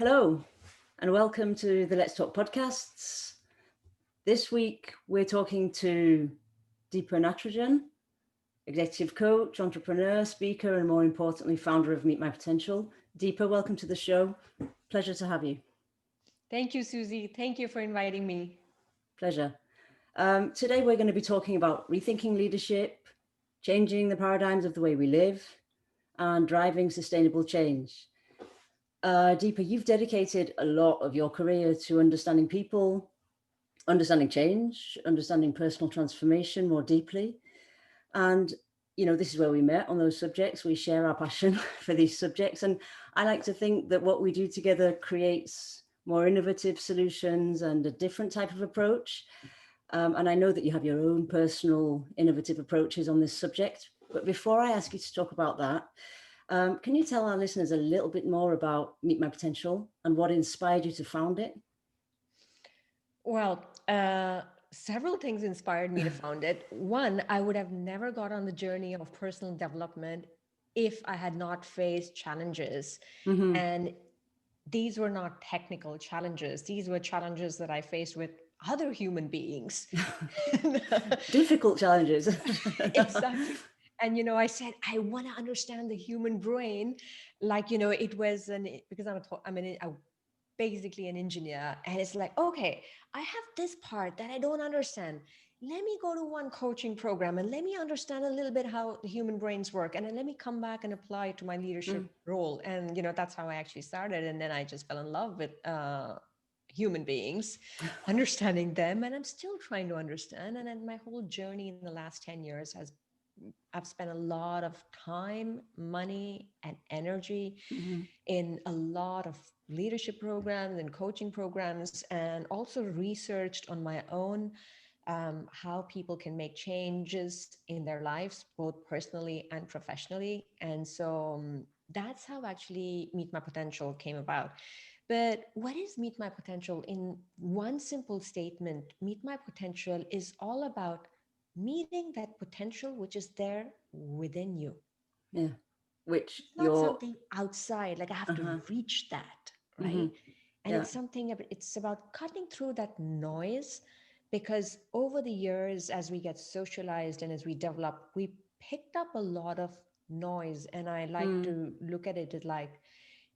Hello, and welcome to the Let's Talk podcasts. This week, we're talking to Deepa Natarajan, executive coach, entrepreneur, speaker, and more importantly, founder of Meet My Potential. Deepa, welcome to the show. Pleasure to have you. Thank you, Susie. Thank you for inviting me. Pleasure. Today, we're going to be talking about rethinking leadership, changing the paradigms of the way we live, and driving sustainable change. Deepa, you've dedicated a lot of your career to understanding people, understanding change, understanding personal transformation more deeply. And, this is where we met on those subjects. We share our passion for these subjects. And I like to think that what we do together creates more innovative solutions and a different type of approach. And I know that you have your own personal innovative approaches on this subject. But before I ask you to talk about that, can you tell our listeners a little bit more about Meet My Potential and what inspired you to found it? Well, several things inspired me to found it. One, I would have never got on the journey of personal development if I had not faced challenges. Mm-hmm. And these were not technical challenges, these were challenges that I faced with other human beings. Difficult challenges. Exactly. And I said I want to understand the human brain, like it was because I'm basically an engineer, and it's like, okay, I have this part that I don't understand. Let me go to one coaching program and let me understand a little bit how the human brains work, and then let me come back and apply it to my leadership role. And that's how I actually started, and then I just fell in love with human beings, understanding them, and I'm still trying to understand. And then my whole journey in the last 10 years has I've spent a lot of time, money, and energy Mm-hmm. in a lot of leadership programs and coaching programs, and also researched on my own how people can make changes in their lives, both personally and professionally. And so that's how actually Meet My Potential came about. But what is Meet My Potential? In one simple statement, Meet My Potential is all about meeting that potential which is there within you. Yeah. Which It's not you're, something outside, like I have to uh-huh. reach that, Mm-hmm. right? And Yeah. it's about cutting through that noise, because over the years, as we get socialized and as we develop, we picked up a lot of noise. And I like Mm. to look at it as like,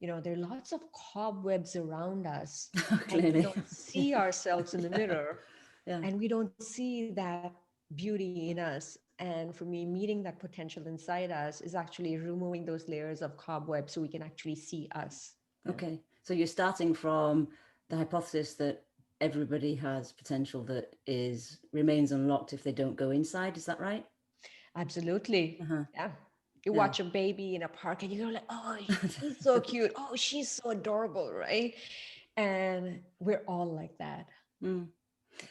there are lots of cobwebs around us, and we Clearly. don't see ourselves in the mirror, Yeah. and we don't see that beauty in us. And for me, meeting that potential inside us is actually removing those layers of cobweb so we can actually see us. Yeah. Okay. So you're starting from the hypothesis that everybody has potential that remains unlocked if they don't go inside. Is that right? Absolutely. Uh-huh. Yeah. You Yeah. watch a baby in a park and you go like, oh, he's so cute. Oh, she's so adorable, right? And we're all like that. Mm.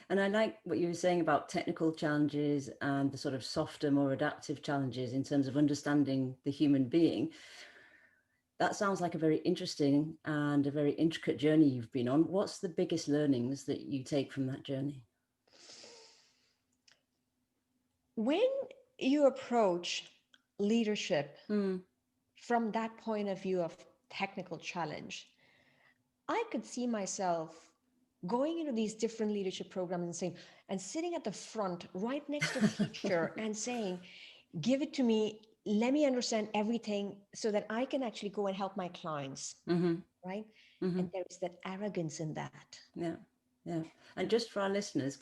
And I like what you were saying about technical challenges and the sort of softer, more adaptive challenges in terms of understanding the human being. That sounds like a very interesting and a very intricate journey you've been on. What's the biggest learnings that you take from that journey? When you approach leadership Mm. from that point of view of technical challenge, I could see myself going into these different leadership programs and saying, and sitting at the front right next to the teacher and saying, give it to me, let me understand everything so that I can actually go and help my clients, Mm-hmm. right? Mm-hmm. And there is that arrogance in that. Yeah. Yeah. And just for our listeners,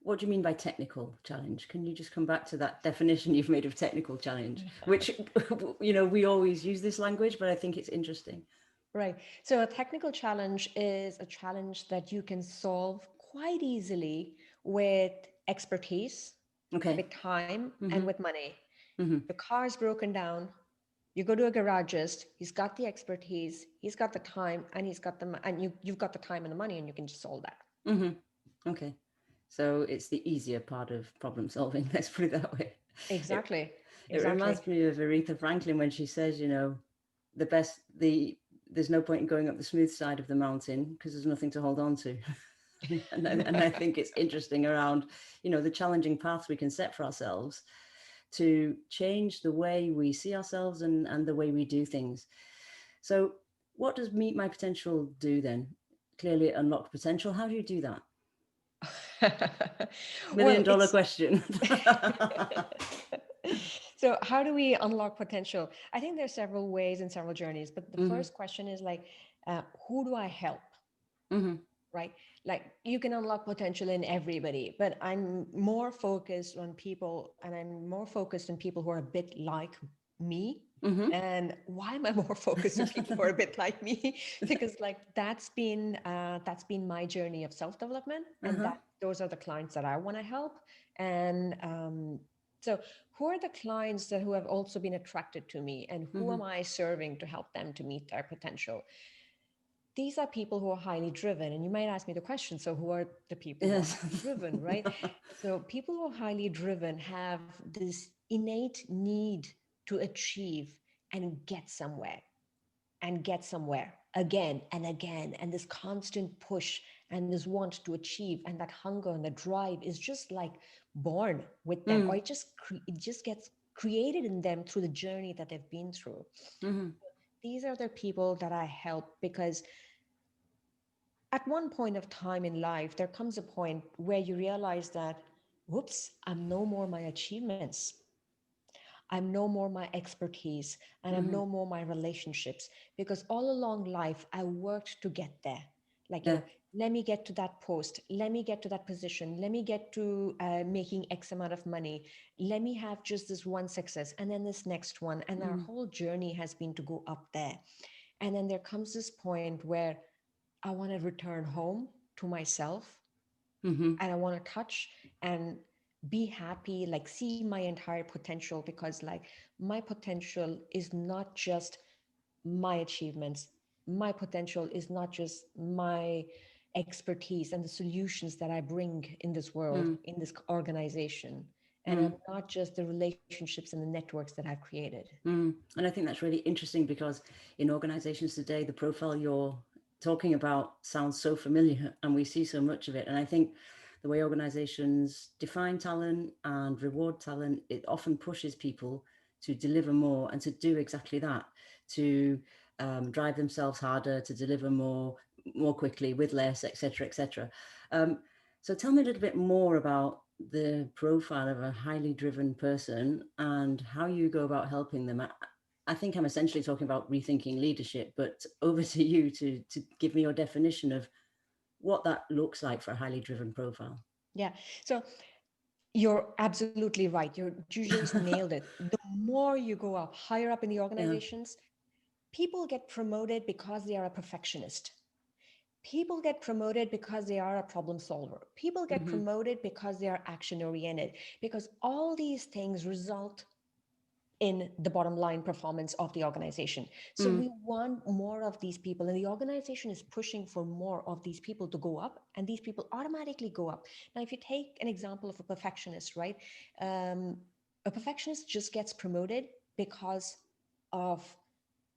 what do you mean by technical challenge? Can you just come back to that definition you've made of technical challenge, which, we always use this language, but I think it's interesting. Right. So a technical challenge is a challenge that you can solve quite easily with expertise, Okay. with time, and Mm-hmm. with money. Mm-hmm. The car is broken down. You go to a garagist. He's got the expertise. He's got the time, and you've got the time and the money, and you can just solve that. Mm-hmm. Okay. So it's the easier part of problem solving. Let's put it that way. It, Exactly. it Exactly. reminds me of Aretha Franklin when she says, there's no point in going up the smooth side of the mountain because there's nothing to hold on to. and I think it's interesting around, the challenging paths we can set for ourselves to change the way we see ourselves and the way we do things. So what does meet my potential do then? Clearly unlock potential. How do you do that? Well, Million dollar it's question. so how do we unlock potential? I think there's several ways and several journeys, but the Hmm. first question is like, who do I help? Hmm. Right? Like you can unlock potential in everybody, but I'm more focused on people, and I'm more focused on people who are a bit like me. Hmm. And why am I more focused on people who are a bit like me? Because like that's been my journey of self-development, and Uh-huh. that those are the clients that I want to help. And so who are the clients that who have also been attracted to me, and who Hmm. am I serving to help them to meet their potential? These are people who are highly driven. And you might ask me the question, so who are the people who are Yes. highly driven, right? So people who are highly driven have this innate need to achieve and get somewhere again and again. And this constant push and this want to achieve and that hunger and the drive is just like born with them, or Mm. it just gets created in them through the journey that they've been through. Hmm. These are the people that I help because at one point of time in life, there comes a point where you realize that, whoops, I'm no more my achievements. I'm no more my expertise, and I'm Hmm. no more my relationships, because all along life, I worked to get there. Like, Yeah. let me get to that post, let me get to that position, let me get to making X amount of money, let me have just this one success, and then this next one. And our Mm. whole journey has been to go up there. And then there comes this point where I want to return home to myself, Hmm. and I want to touch and be happy, like see my entire potential, because like my potential is not just my achievements. My potential is not just my expertise and the solutions that I bring in this world, Mm. in this organization. And I'm Mm. not just the relationships and the networks that I've created. Mm. And I think that's really interesting because in organizations today, the profile you're talking about sounds so familiar and we see so much of it. And I think the way organizations define talent and reward talent, it often pushes people to deliver more and to do exactly that, to drive themselves harder, to deliver more quickly with less, etc., etc. Um, so tell me a little bit more about the profile of a highly driven person and how you go about helping them. I think I'm essentially talking about rethinking leadership, but over to you to give me your definition of what that looks like for a highly driven profile. Yeah. So you're absolutely right. You just nailed it. The more you go up, higher up in the Yeah. organizations, people get promoted because they are a perfectionist. People get promoted because they are a problem solver. People get Mm-hmm. promoted because they are action oriented, because all these things result in the bottom line performance of the organization. So Mm. we want more of these people, and the organization is pushing for more of these people to go up, and these people automatically go up. Now, if you take an example of a perfectionist, right? Um, a perfectionist just gets promoted because of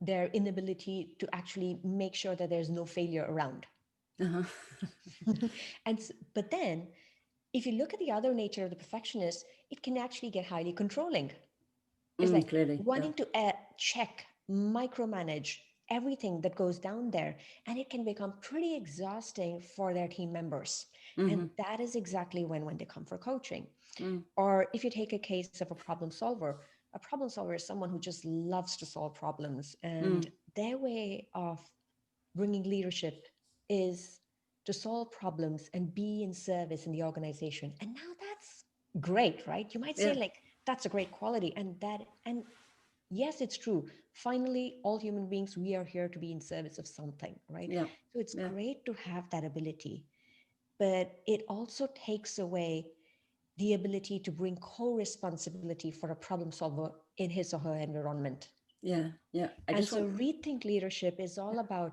their inability to actually make sure that there's no failure around. Uh-huh. But then if you look at the other nature of the perfectionist, it can actually get highly controlling. It's like Clearly, yeah. wanting to check, micromanage everything that goes down there. And it can become pretty exhausting for their team members. And Mm-hmm. that is exactly when they come for coaching. Mm. Or if you take a case of a problem solver is someone who just loves to solve problems. And Mm. their way of bringing leadership is to solve problems and be in service in the organization. And now that's great, right? You might say Yeah. like that's a great quality, and yes, it's true. Finally, all human beings, we are here to be in service of something, right? Yeah. So it's Yeah. great to have that ability, but it also takes away the ability to bring co-responsibility for a problem solver in his or her environment. Yeah. Yeah. I And just so want. rethink leadership is all about,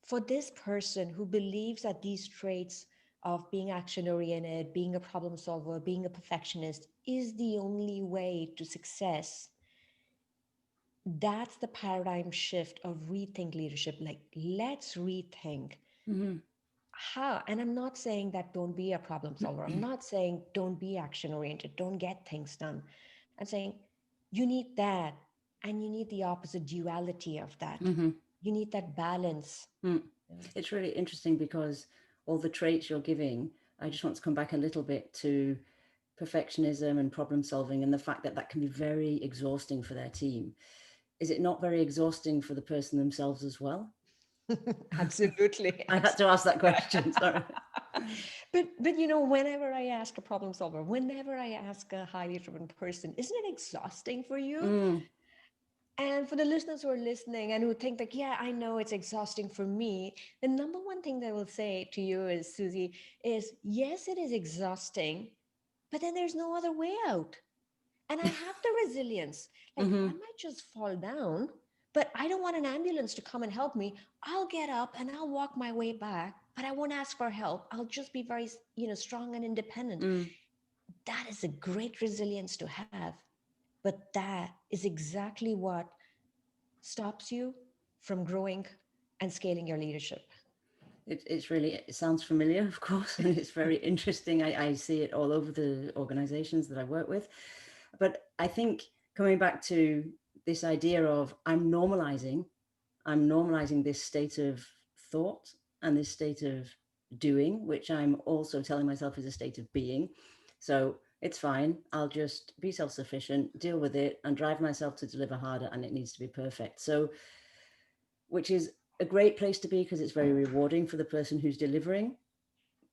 for this person who believes that these traits of being action oriented, being a problem solver, being a perfectionist is the only way to success. That's the paradigm shift of rethink leadership. Like, let's rethink Mm-hmm. how. And I'm not saying that don't be a problem solver. I'm not saying don't be action oriented, don't get things done. I'm saying you need that, and you need the opposite duality of that. Mm-hmm. You need that balance. Mm. Yeah. It's really interesting because all the traits you're giving, I just want to come back a little bit to perfectionism and problem solving and the fact that that can be very exhausting for their team. Is it not very exhausting for the person themselves as well? Absolutely, I had to ask that question. Sorry. but whenever I ask a problem solver, whenever I ask a highly driven person, isn't it exhausting for you? Mm, And for the listeners who are listening and who think like, yeah, I know it's exhausting for me, the number one thing that I will say to you is, Susie, is yes, it is exhausting, but then there's no other way out. And I have the resilience. Like I mm-hmm, might just fall down, but I don't want an ambulance to come and help me. I'll get up and I'll walk my way back, but I won't ask for help. I'll just be very, strong and independent. mm. That is a great resilience to have. But that is exactly what stops you from growing and scaling your leadership. It's really, it sounds familiar, of course, and it's very interesting. I see it all over the organizations that I work with. But I think coming back to this idea of I'm normalizing this state of thought and this state of doing, which I'm also telling myself is a state of being. So it's fine. I'll just be self-sufficient, deal with it, and drive myself to deliver harder, and it needs to be perfect. So, which is a great place to be because it's very rewarding for the person who's delivering.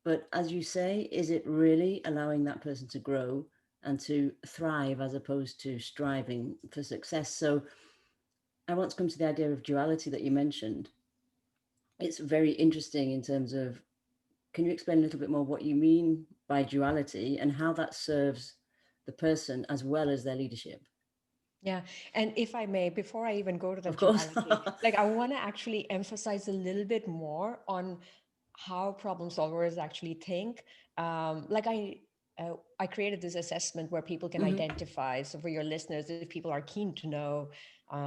But as you say, is it really allowing that person to grow and to thrive as opposed to striving for success? So I want to come to the idea of duality that you mentioned. It's very interesting in terms of, can you explain a little bit more what you mean by duality and how that serves the person as well as their leadership? Yeah. And if I may, before I even go to the Of course. duality, like I want to actually emphasize a little bit more on how problem solvers actually think. Like I created this assessment where people can Hmm. identify. So for your listeners, if people are keen to know, I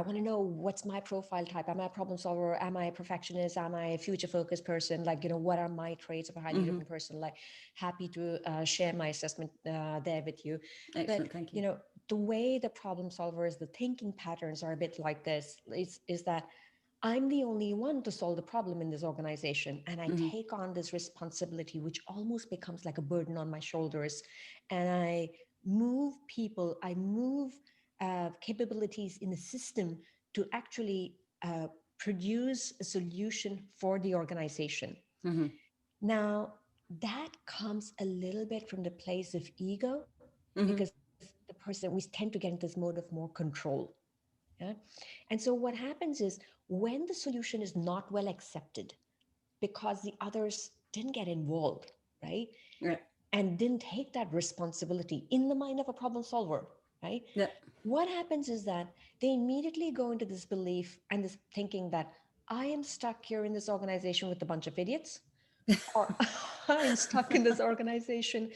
want to know what's my profile type. Am I a problem solver? Am I a perfectionist? Am I a future focused person? Like, what are my traits of a highly Hmm. driven person? Like, happy to share my assessment there with you. But, Excellent. Thank you. the way the problem solvers, the thinking patterns are a bit like this is that I'm the only one to solve the problem in this organization. And I Hmm. take on this responsibility, which almost becomes like a burden on my shoulders. And I move people, I move capabilities in the system to actually produce a solution for the organization. Hmm. Now, that comes a little bit from the place of ego Hmm. because the person, we tend to get into this mode of more control. Yeah. And so what happens is when the solution is not well accepted because the others didn't get involved, right? Yeah. And didn't take that responsibility in the mind of a problem solver, right? Yeah. What happens is that they immediately go into this belief and this thinking that I am stuck here in this organization with a bunch of idiots, or I'm stuck in this organization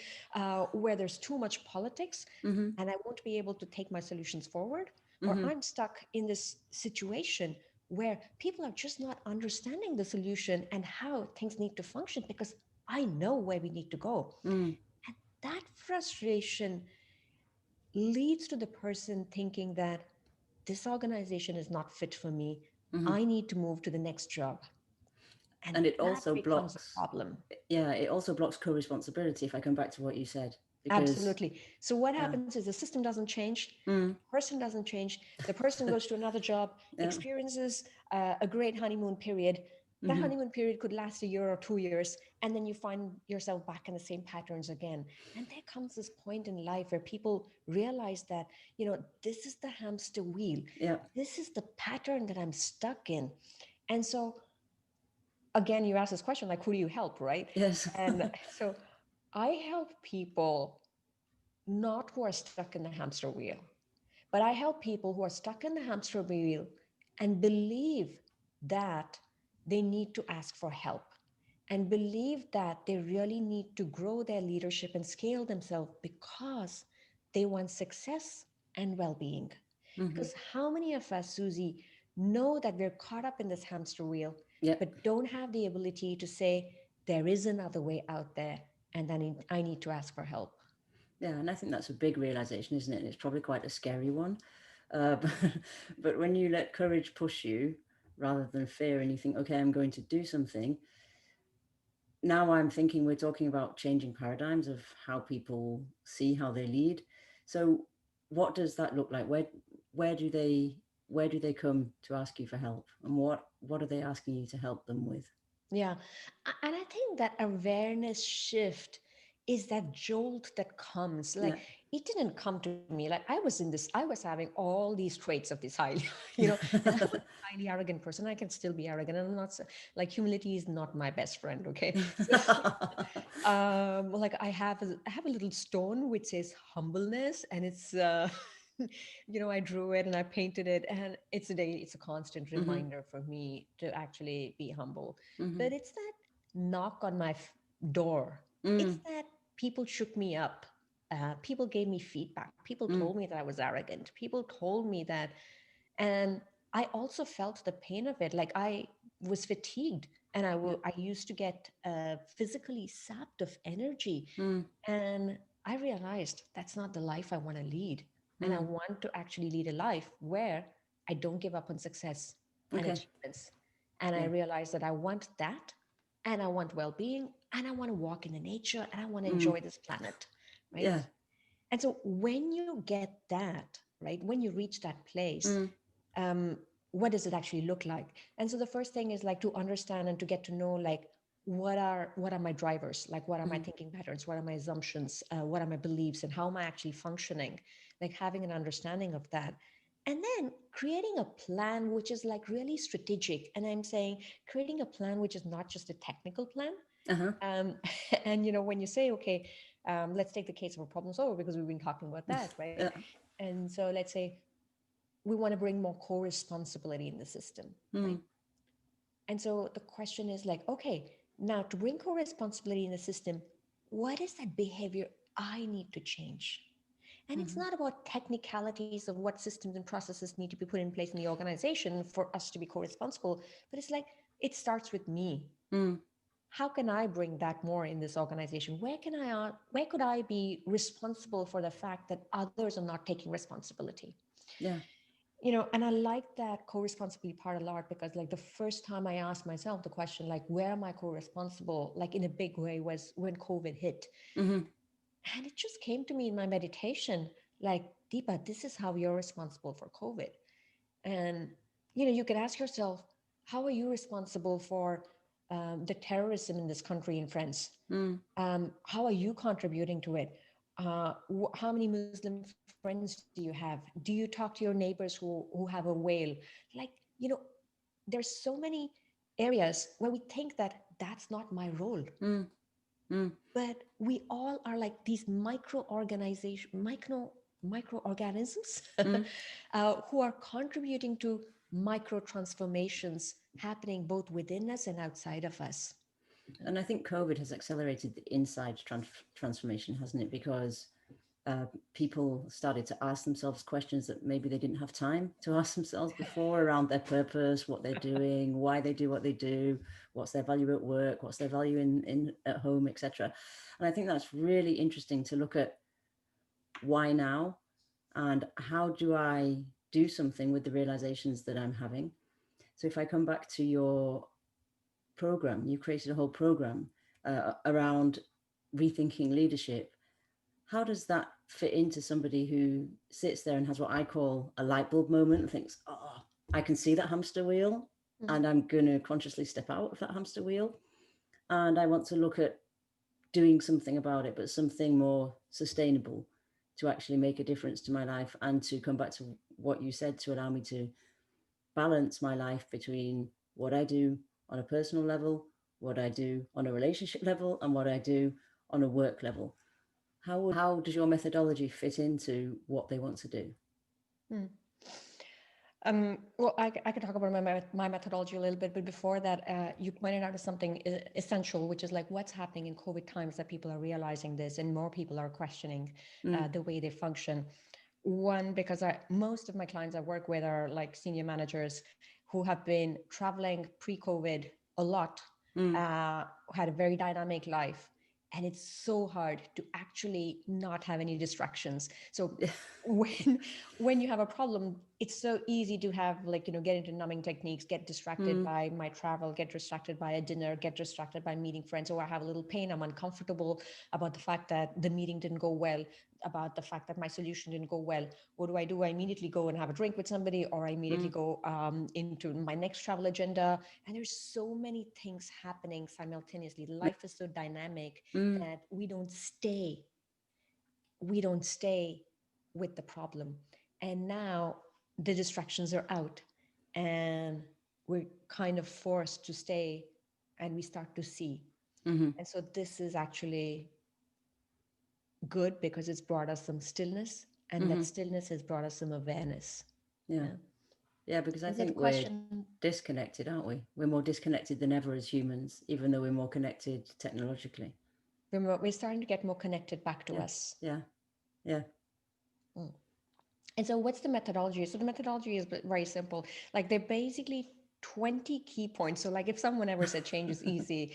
where there's too much politics Hmm. and I won't be able to take my solutions forward, or Hmm. I'm stuck in this situation where people are just not understanding the solution and how things need to function because I know where we need to go. Mm. And that frustration leads to the person thinking that this organization is not fit for me. Hmm. I need to move to the next job. And And it that also becomes a blocks, problem. yeah, it also blocks co-responsibility if I come back to what you said, because, Absolutely. So what yeah. happens is the system doesn't change, Mm. person doesn't change, the person goes to another job, Yeah. experiences a great honeymoon period. That Hmm. honeymoon period could last a year or 2 years, and then you find yourself back in the same patterns again. And there comes this point in life where people realize that, this is the hamster wheel. Yeah. This is the pattern that I'm stuck in. And so again, you ask this question, like, who do you help, right? Yes. And so I help people not who are stuck in the hamster wheel, but I help people who are stuck in the hamster wheel and believe that they need to ask for help and believe that they really need to grow their leadership and scale themselves because they want success and well being. Hmm. Because how many of us, Susie, know that we're caught up in this hamster wheel, Yeah. but don't have the ability to say, there is another way out there, and then I need to ask for help? Yeah. And I think that's a big realization, isn't it? And it's probably quite a scary one. but, but when you let courage push you rather than fear, and you think, okay, I'm going to do something. Now I'm thinking we're talking about changing paradigms of how people see how they lead. So what does that look like? Where do they where do they come to ask you for help, and what are they asking you to help them with? Yeah. And I think that awareness shift is that jolt that comes. Like, Yeah. it didn't come to me. Like, I was having all these traits of this highly, and I was a highly arrogant person. I can still be arrogant. And I'm not like, humility is not my best friend. Okay. So, like, I have a little stone which says humbleness, and it's, I drew it and I painted it, and it's a constant Hmm. reminder for me to actually be humble. Hmm. But it's that knock on my door. It's Mm. that people shook me up. People gave me feedback. People Mm. told me that I was arrogant. People told me that, and I also felt the pain of it. Like, I was fatigued, and Yeah. I used to get physically sapped of energy. Mm. And I realized that's not the life I want to lead. And I Mm. want to actually lead a life where I don't give up on success and Okay. achievements. And I Yeah. realized that I want that, and I want well being, and I want to walk in the nature, and I want to Mm. enjoy this planet. Right. Yeah. And so when you get that, right, when you reach that place, Mm. um, what does it actually look like? And so the first thing is like to understand and to get to know, like, what are my drivers, like what are my Mm. thinking patterns, what are my assumptions, what are my beliefs, and how am I actually functioning, like having an understanding of that. And then creating a plan which is like really strategic. And I'm saying creating a plan which is not just a technical plan. Uh-huh. um, and when you say, okay, let's take the case of a problem solver, because we've been talking about that, right? Yeah. And so let's say we want to bring more co-responsibility in the system, right? Mm. And so the question is like, okay, now to bring co-responsibility in the system, what is that behavior I need to change? And it's Mm-hmm. not about technicalities of what systems and processes need to be put in place in the organization for us to be co-responsible, but it's like, it starts with me. Mm. How can I bring that more in this organization? Where could I be responsible for the fact that others are not taking responsibility? Yeah. And I like that co-responsibility part a lot, because like the first time I asked myself the question, like, where am I co-responsible, like in a big way, was when COVID hit. Mm-hmm. And it just came to me in my meditation, like, Deepa, this is how you're responsible for COVID. And you could ask yourself, how are you responsible for the terrorism in this country in France? Mm. How are you contributing to it? How many Muslim friends do you have? Do you talk to your neighbors who have a whale? Like, there's so many areas where we think that that's not my role. Mm. Mm. But we all are like these microorganisms Mm. who are contributing to micro transformations happening both within us and outside of us. And I think COVID has accelerated the inside transformation, hasn't it? Because uh, people started to ask themselves questions that maybe they didn't have time to ask themselves before, around their purpose, what they're doing, why they do what they do, what's their value at work, what's their value in at home, etc. And I think that's really interesting to look at why now, and how do I do something with the realizations that I'm having. So if I come back to your program, you created a whole program around rethinking leadership. How does that fit into somebody who sits there and has what I call a light bulb moment and thinks, oh, I can see that hamster wheel, Mhm. and I'm going to consciously step out of that hamster wheel, and I want to look at doing something about it, but something more sustainable, to actually make a difference to my life, and to come back to what you said, to allow me to balance my life between what I do on a personal level, what I do on a relationship level, and what I do on a work level. How does your methodology fit into what they want to do? Mm. Well, I could talk about my methodology a little bit, but before that, you pointed out something essential, which is like what's happening in COVID times, that people are realizing this and more people are questioning Mm. the way they function. One, because most of my clients I work with are like senior managers who have been traveling pre-COVID a lot, Mm. had a very dynamic life. and it's so hard to actually not have any distractions. So when when you have a problem, it's so easy to have, like, get into numbing techniques, get distracted Mm, by my travel, get distracted by a dinner, get distracted by meeting friends, or I have a little pain, I'm uncomfortable about the fact that the meeting didn't go well, about the fact that my solution didn't go well. What do? I immediately go and have a drink with somebody, or I immediately mm, go into my next travel agenda. And there's so many things happening simultaneously. Life is so dynamic mm, that we don't stay with the problem. And now the distractions are out, and we're kind of forced to stay, and we start to see. mm-hmm, And so this is actually good because it's brought us some stillness, and that mm-hmm. stillness has brought us some awareness. Yeah. Yeah. Yeah, because I And so the think we're question, disconnected, aren't we? We're more disconnected than ever as humans, even though we're more connected technologically. we're starting to get more connected back to Yeah, us. yeah, yeah. Mm. And so what's the methodology? So the methodology is very simple. Like, they're basically 20 key points. So like, if someone ever said change is easy,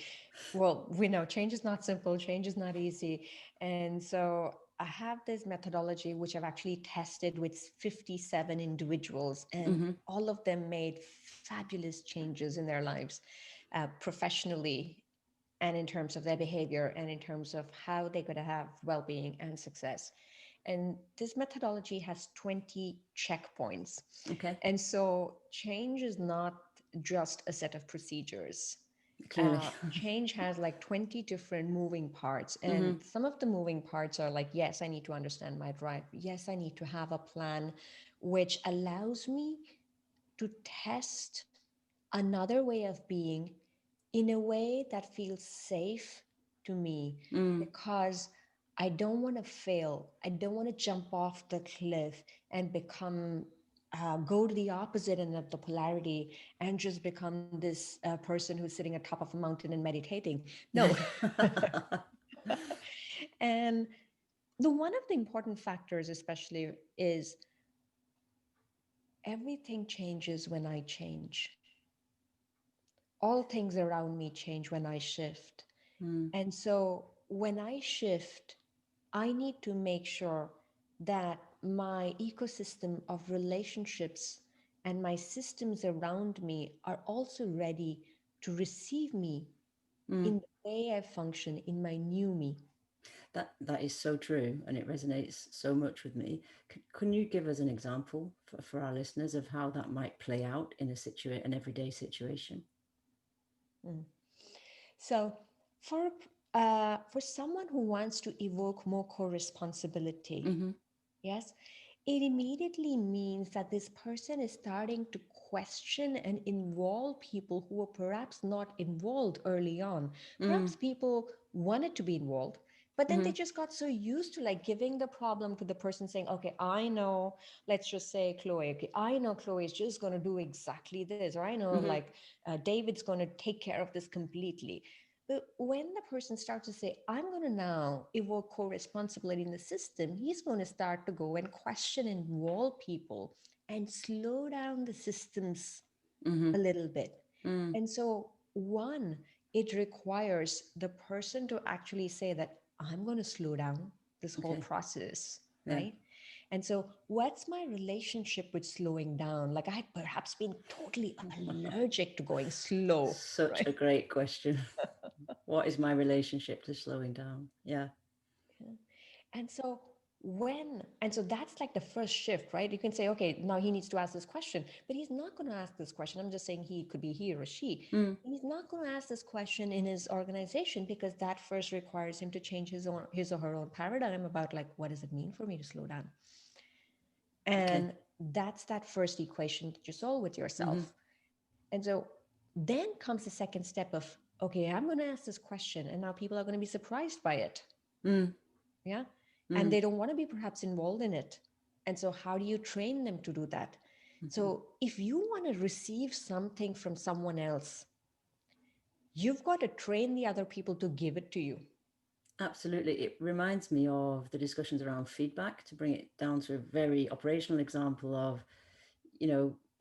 well, we know change is not simple, change is not easy. And so I have this methodology, which I've actually tested with 57 individuals, and Mm-hmm, all of them made fabulous changes in their lives, professionally, and in terms of their behavior, and in terms of how they could have well-being and success. And this methodology has 20 checkpoints. okay, And so change is not just a set of procedures. clearly. Change has like 20 different moving parts. Mm-hmm, And some of the moving parts are like, yes, I need to understand my drive. Yes, I need to have a plan which allows me to test another way of being in a way that feels safe to me, mm, because I don't want to fail. I don't want to jump off the cliff and go to the opposite end of the polarity and just become this person who's sitting at top of a mountain and meditating. No. And the one of the important factors, especially, is everything changes when I change. All things around me change when I shift. mm, And so when I shift, I need to make sure that my ecosystem of relationships and my systems around me are also ready to receive me mm. in the way I function in my new me. That is so true, and it resonates so much with me. Can you give us an example for our listeners of how that might play out in an everyday situation? Mm. So for for someone who wants to evoke more co-responsibility, Mm-hmm, yes, it immediately means that this person is starting to question and involve people who were perhaps not involved early on. mm, Perhaps people wanted to be involved, but then mm-hmm, they just got so used to like giving the problem to the person, saying, okay, I know, let's just say Chloe, okay, I know Chloe is just going to do exactly this, or I know mm-hmm, like David's going to take care of this completely. But when the person starts to say, I'm going to now evoke co responsibility in the system, he's going to start to go and question and involve people and slow down the systems mm-hmm, a little bit. mm, And so, one, it requires the person to actually say that I'm going to slow down this whole okay, process, yeah. right? And so, what's my relationship with slowing down? Like, I had perhaps been totally allergic to going slow, Such right? a great question. What is my relationship to slowing down? Yeah. Yeah. And so and so that's like the first shift, right? You can say, okay, now he needs to ask this question, but he's not going to ask this question. I'm just saying he could be he or she. Mm, He's not going to ask this question in his organization because that first requires him to change his or her own paradigm about like, what does it mean for me to slow down? okay. And that's that first equation that you solve with Mm-hmm, yourself. And so then comes the second step of, okay, I'm going to ask this question, and now people are going to be surprised by it. mm, Yeah. And mm, they don't want to be perhaps involved in it. And so how do you train them to do that? mm-hmm. So if you want to receive something from someone else, you've got to train the other people to give it to you. Absolutely. It reminds me of the discussions around feedback, to bring it down to a very operational example of,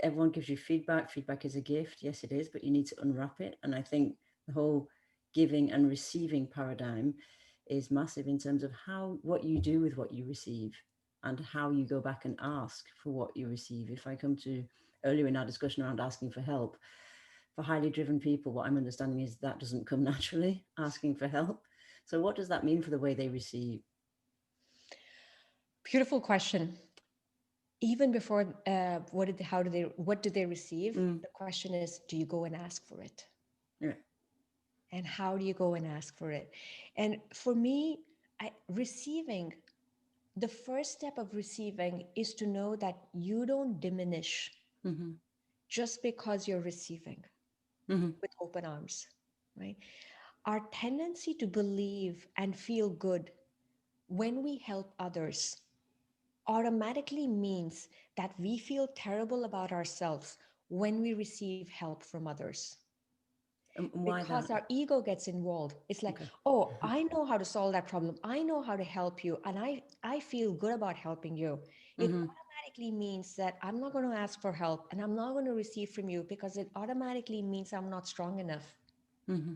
everyone gives you feedback. Feedback is a gift. Yes, it is, but you need to unwrap it. And I think the whole giving and receiving paradigm, is massive in terms of what you do with what you receive and how you go back and ask for what you receive. If I come to earlier in our discussion around asking for help, for highly driven people, what I'm understanding is that doesn't come naturally, asking for help. So what does that mean for the way they receive? Beautiful question. Even before what did they receive? Mm, The question is, do you go and ask for it? yeah. And how do you go and ask for it? And for me, receiving, the first step of receiving is to know that you don't diminish Mm-hmm. just because you're receiving Mm-hmm. with open arms, right? Our tendency to believe and feel good when we help others automatically means that we feel terrible about ourselves when we receive help from others, And why because that? our ego gets involved. It's like, Okay. oh, I know how to solve that problem, I know how to help you, and I feel good about helping you. It Mm-hmm. automatically means that I'm not going to ask for help and I'm not going to receive from you, because it automatically means I'm not strong enough. Mm-hmm.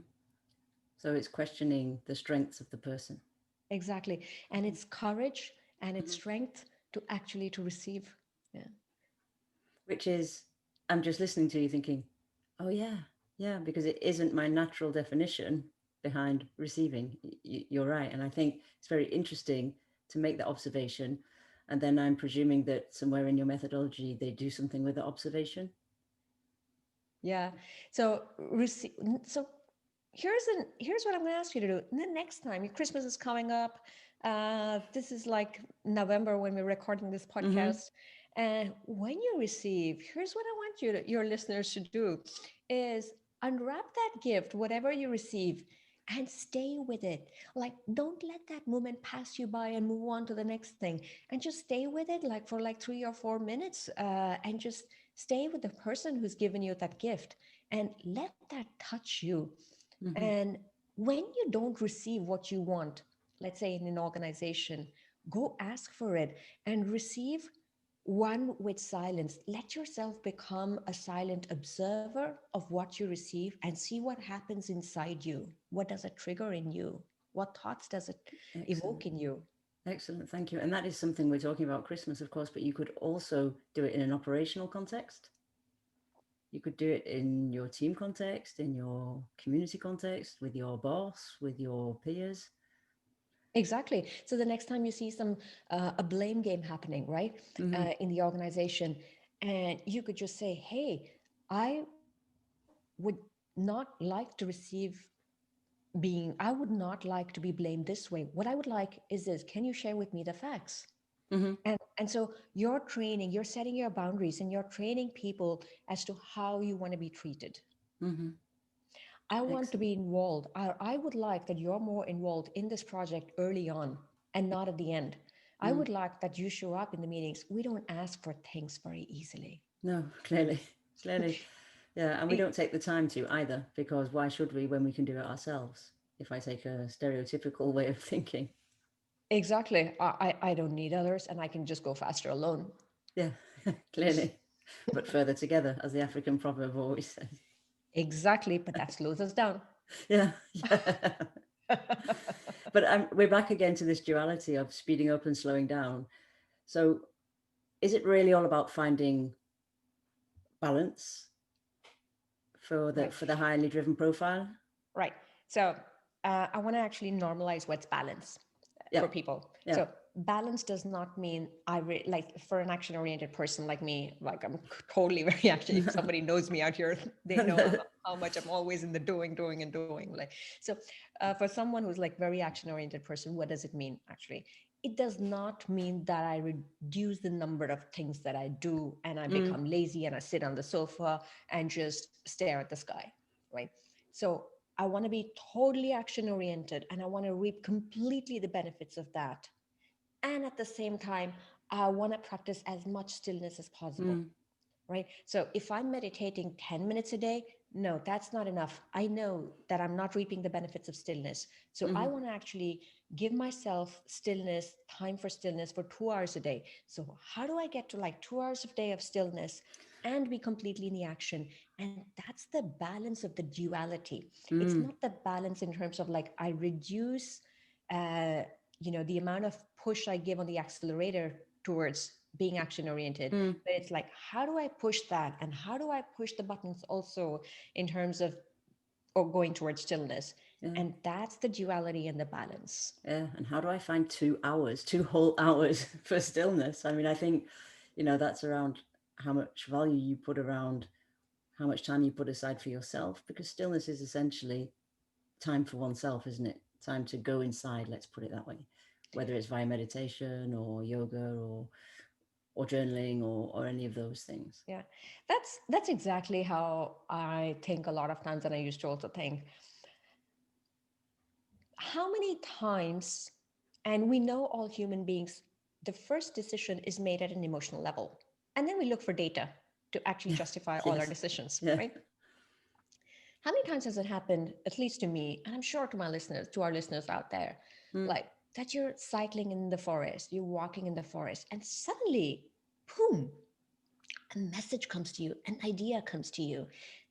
So it's questioning the strengths of the person. Exactly. And it's courage and it's Mm-hmm. strength to actually to receive. Yeah. Which is, I'm just listening to you thinking, oh yeah, yeah, because it isn't my natural definition behind receiving. You're right. And I think it's very interesting to make that observation. And then I'm presuming that somewhere in your methodology, they do something with the observation. Yeah. So so here's what I'm going to ask you to do. And then next time, Christmas is coming up. This is like November when we're recording this Mm-hmm. podcast. And when you receive, here's what I want your listeners to do is unwrap that gift, whatever you receive, and stay with it. Like, don't let that moment pass you by and move on to the next thing. And just stay with it like for like 3 or 4 minutes, and just stay with the person who's given you that gift and let that touch you. Mm-hmm. And when you don't receive what you want, let's say in an organization, go ask for it and receive one with silence. Let yourself become a silent observer of what you receive and see what happens inside you. What does it trigger in you? What thoughts does it Excellent. evoke in you? Excellent. Thank you. And that is something we're talking about Christmas, of course, but you could also do it in an operational context. You could do it in your team context, in your community context, with your boss, with your peers. Exactly. So the next time you see a blame game happening, right, Mm-hmm. in the organization, and you could just say, "Hey, I would not like to receive I would not like to be blamed this way. What I would like is this. Can you share with me the facts?" Mm-hmm. And so you're training, you're setting your boundaries, and you're training people as to how you want to be treated. Mm-hmm. I want to Excellent. be involved. I would like that you're more involved in this project early on and not at the end. I Mm. would like that you show up in the meetings. We don't ask for things very easily. No, clearly, clearly. Yeah, and we E- don't take the time to either, because why should we when we can do it ourselves? If I take a stereotypical way of thinking. Exactly. I don't need others and I can just go faster alone. Yeah, clearly. But further together, as the African proverb always says. Exactly. But that slows us down. Yeah, yeah. But we're back again to this duality of speeding up and slowing down. So is it really all about finding balance Right. for the highly driven profile? Right. So I want to actually normalize what's balance Yeah, for people. yeah. So balance does not mean like for an action oriented person like me, like I'm totally very action. If somebody knows me out here, they know how much I'm always in the doing and doing. Like so, for someone who's like very action oriented person, what does it mean actually? It does not mean that I reduce the number of things that I do and I Mm, become lazy and I sit on the sofa and just stare at the sky, right? So I want to be totally action oriented and I want to reap completely the benefits of that. And at the same time, I want to practice as much stillness as possible, mm, right? So if I'm meditating 10 minutes a day, no, that's not enough. I know that I'm not reaping the benefits of stillness. So I mm, want to actually give myself stillness, time for stillness for 2 hours a day. So how do I get to like 2 hours a day of stillness and be completely in the action? And that's the balance of the duality. It's mm, not the balance in terms of like I reduce uh, the amount of push I give on the accelerator towards being action oriented, Mm, but it's like, how do I push that? And how do I push the buttons also in terms of, or going towards stillness? yeah. And that's the duality and the balance. Yeah. And how do I find 2 hours, 2 whole hours for stillness? I mean, I think, that's around how much value you put around how much time you put aside for yourself, because stillness is essentially time for oneself, isn't it? Time to go inside, let's put it that way, whether it's via meditation or yoga or journaling or any of those things. Yeah, that's exactly how I think a lot of times, and I used to also think, how many times, and we know all human beings, the first decision is made at an emotional level, and then we look for data to actually Yeah. justify all our Yes. decisions, Yeah. right? How many times has it happened, at least to me, and I'm sure to my listeners, to our listeners out there, Mm, like that you're cycling in the forest, you're walking in the forest, and suddenly, boom, a message comes to you, an idea comes to you,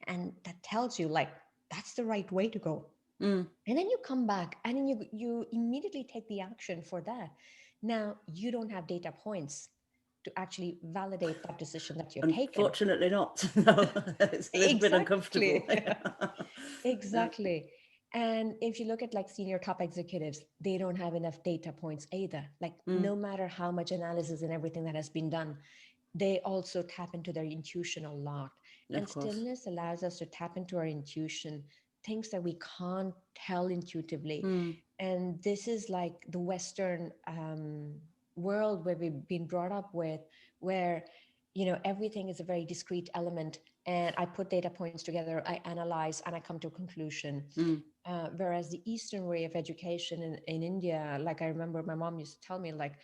and that tells you like that's the right way to go. mm. And then you come back and then you immediately take the action for that. Now you don't have data points to actually validate that decision that you've taken. Unfortunately not. No, it's a little bit Exactly. uncomfortable. Yeah. Exactly. And if you look at like senior top executives, they don't have enough data points either. Like Mm, no matter how much analysis and everything that has been done, they also tap into their intuition a lot. And of course. stillness allows us to tap into our intuition, things that we can't tell intuitively. Mm, And this is like the Western world where we've been brought up with, where everything is a very discrete element, and I put data points together, I analyze, and I come to a conclusion. mm, Whereas the Eastern way of education in India, like I remember my mom used to tell me, like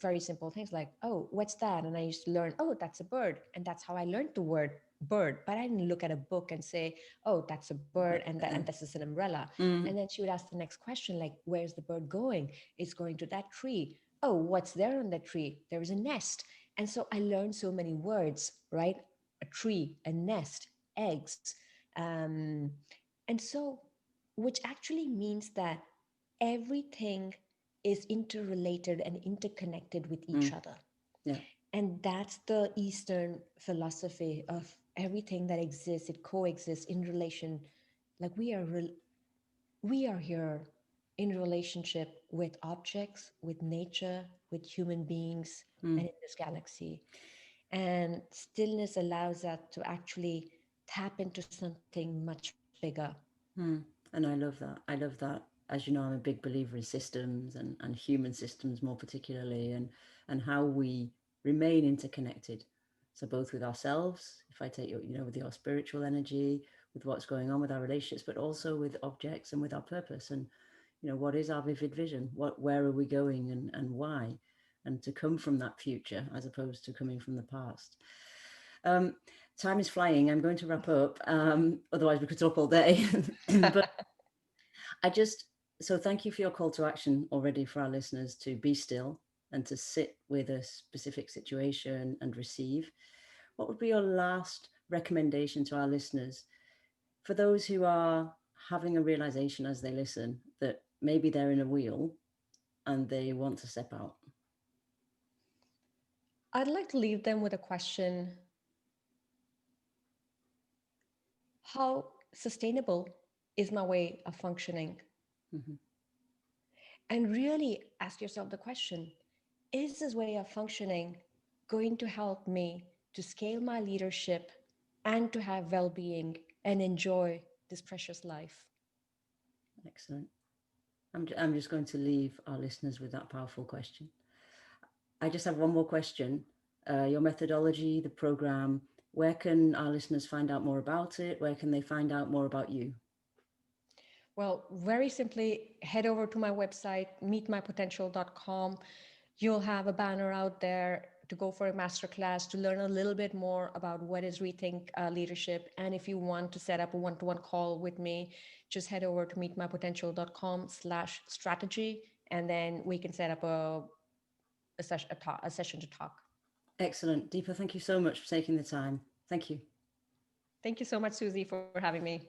very simple things like, oh, what's that? And I used to learn, oh, that's a bird. And that's how I learned the word bird. But I didn't look at a book and say, oh, that's a bird, and this is an umbrella. And mm. then she would ask the next question, like, where's the bird going? It's going to that tree. Oh, what's there on that tree? There is a nest. And so I learned so many words, right? A tree, a nest, eggs. Um, and so, which actually means that everything is interrelated and interconnected with each Mm, other. yeah. And that's the Eastern philosophy of everything that exists, it coexists in relation. Like we are here in relationship with objects, with nature, with human beings, Mm, and in this galaxy. And stillness allows us to actually tap into something much bigger. mm. And I love that. I love that. As you know, I'm a big believer in systems and human systems more particularly, and how we remain interconnected. So both with ourselves, if I take your, with your spiritual energy, with what's going on with our relationships, but also with objects and with our purpose. And what is our vivid vision? Where are we going, and why? And to come from that future as opposed to coming from the past. Um, Time is flying. I'm going to wrap up. Otherwise, we could talk all day. But I just, so thank you for your call to action already for our listeners to be still and to sit with a specific situation and receive. What would be your last recommendation to our listeners for those who are having a realization as they listen that maybe they're in a wheel and they want to step out? I'd like to leave them with a question: how sustainable is my way of functioning? Mm-hmm. And really ask yourself the question: is this way of functioning going to help me to scale my leadership and to have well being and enjoy this precious life? Excellent. I'm just going to leave our listeners with that powerful question. I just have one more question. Your methodology, the program, where can our listeners find out more about it? Where can they find out more about you? Well, very simply, head over to my website, meetmypotential.com. You'll have a banner out there to go for a masterclass to learn a little bit more about what is Rethink Leadership. And if you want to set up a one-to-one call with me, just head over to meetmypotential.com/strategy, and then we can set up a session to talk. Excellent. Deepa, thank you so much for taking the time. Thank you. Thank you so much, Susie, for having me.